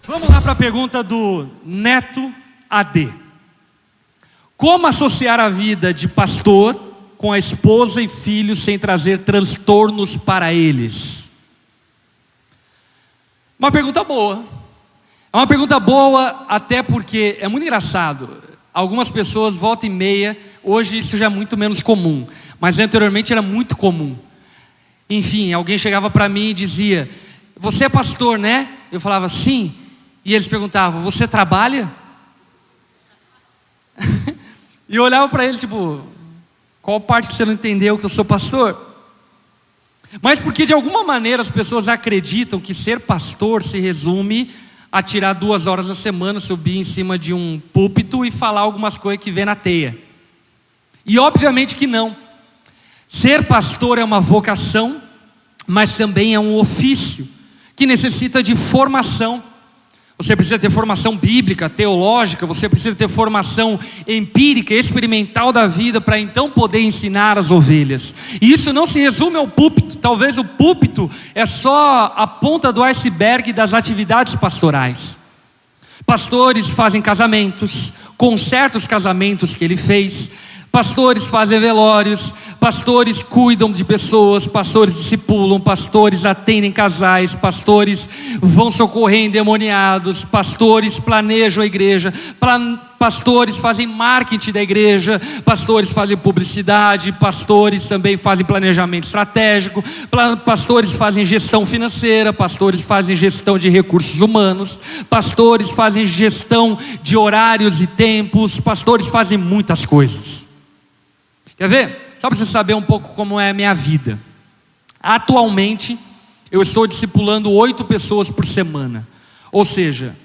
Vamos lá para a pergunta do Neto AD. Como associar a vida de pastor com a esposa e filhos sem trazer transtornos para eles? Uma pergunta boa. É uma pergunta boa até porque é muito engraçado. Algumas pessoas, volta e meia, hoje isso já é muito menos comum, mas anteriormente era muito comum. Enfim, alguém chegava para mim e dizia: "Você é pastor, né?" Eu falava: "Sim." E eles perguntavam: "Você trabalha?" E eu olhava para eles tipo: "Qual parte que você não entendeu que eu sou pastor?" Mas porque de alguma maneira as pessoas acreditam que ser pastor se resume a tirar 2 horas na semana, subir em cima de um púlpito e falar algumas coisas que vê na teia. E obviamente que não. Ser pastor é uma vocação, mas também é um ofício que necessita de formação. Você precisa ter formação bíblica, teológica, você precisa ter formação empírica, experimental da vida para então poder ensinar as ovelhas. E isso não se resume ao púlpito. Talvez o púlpito é só a ponta do iceberg das atividades pastorais. Pastores fazem casamentos, consertam os casamentos que ele fez. Pastores fazem velórios, pastores cuidam de pessoas, pastores discipulam, pastores atendem casais, pastores vão socorrer endemoniados, pastores planejam a igreja, pastores fazem marketing da igreja, pastores fazem publicidade, pastores também fazem planejamento estratégico, pastores fazem gestão financeira, pastores fazem gestão de recursos humanos, pastores fazem gestão de horários e tempos, pastores fazem muitas coisas. Quer ver? Só para você saber um pouco como é a minha vida. Atualmente, eu estou discipulando 8 pessoas por semana. Ou seja,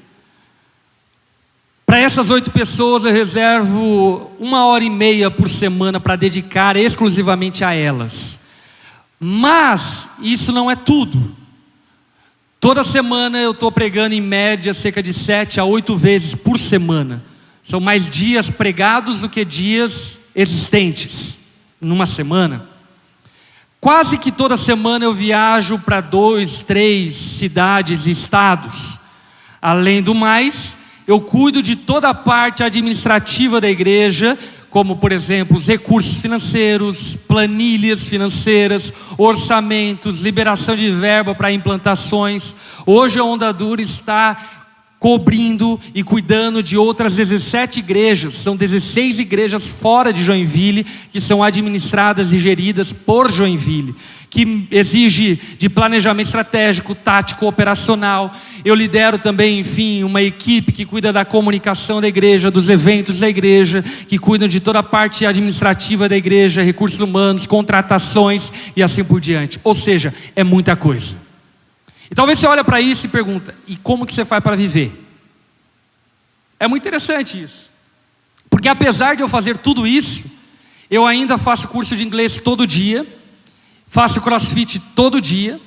para essas 8 pessoas eu reservo 1h30 por semana para dedicar exclusivamente a elas. Mas isso não é tudo. Toda semana eu estou pregando em média cerca de 7 a 8 vezes por semana. São mais dias pregados do que dias existentes numa semana. Quase que toda semana eu viajo para 2, 3 cidades e estados. Além do mais, eu cuido de toda a parte administrativa da igreja, como por exemplo os recursos financeiros, planilhas financeiras, orçamentos, liberação de verba para implantações. Hoje a Onda Dura está cobrindo e cuidando de outras 17 igrejas. São 16 igrejas fora de Joinville, que são administradas e geridas por Joinville, que exige de planejamento estratégico, tático, operacional. Eu lidero também, enfim, uma equipe que cuida da comunicação da igreja, dos eventos da igreja, que cuidam de toda a parte administrativa da igreja, recursos humanos, contratações e assim por diante. Ou seja, é muita coisa. E talvez você olhe para isso e pergunta: e como que você faz para viver? É muito interessante isso. Porque apesar de eu fazer tudo isso, eu ainda faço curso de inglês todo dia, faço crossfit todo dia,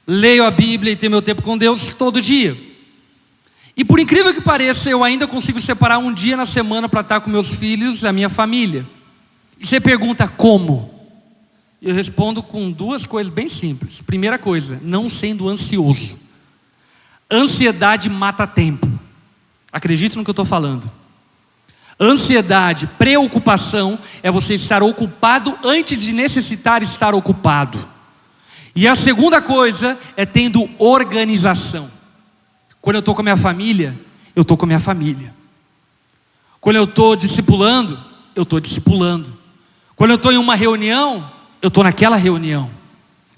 leio a Bíblia e tenho meu tempo com Deus todo dia. E por incrível que pareça, eu ainda consigo separar um dia na semana para estar com meus filhos, a minha família. E você pergunta como? Eu respondo com 2 coisas bem simples. Primeira coisa, não sendo ansioso. Ansiedade mata tempo. Acredite no que eu estou falando. Ansiedade, preocupação é você estar ocupado antes de necessitar estar ocupado. E a segunda coisa é tendo organização. Quando eu estou com a minha família, eu estou com a minha família. Quando eu estou discipulando, eu estou discipulando. Quando eu estou em uma reunião, eu estou naquela reunião.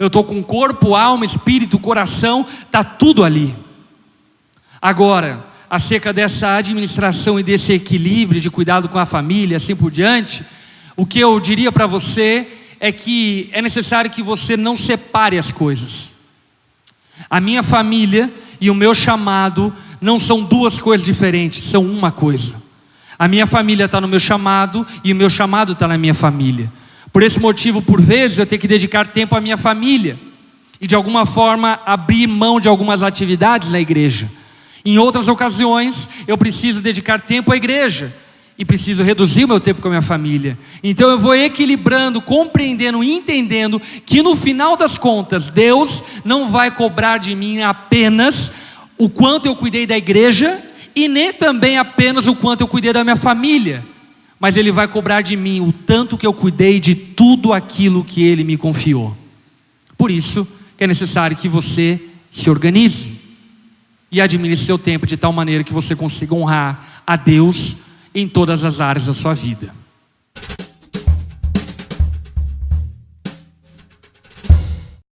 Eu estou com corpo, alma, espírito, coração, está tudo ali. Agora, acerca dessa administração e desse equilíbrio de cuidado com a família, assim por diante, o que eu diria para você é que é necessário que você não separe as coisas. A minha família e o meu chamado não são 2 coisas diferentes, são uma coisa. A minha família está no meu chamado e o meu chamado está na minha família. Por esse motivo, por vezes, eu tenho que dedicar tempo à minha família e de alguma forma abrir mão de algumas atividades na igreja. Em outras ocasiões, eu preciso dedicar tempo à igreja e preciso reduzir o meu tempo com a minha família. Então eu vou equilibrando, compreendendo e entendendo que no final das contas, Deus não vai cobrar de mim apenas o quanto eu cuidei da igreja e nem também apenas o quanto eu cuidei da minha família, mas Ele vai cobrar de mim o tanto que eu cuidei de tudo aquilo que Ele me confiou. Por isso que é necessário que você se organize e administre seu tempo de tal maneira que você consiga honrar a Deus em todas as áreas da sua vida.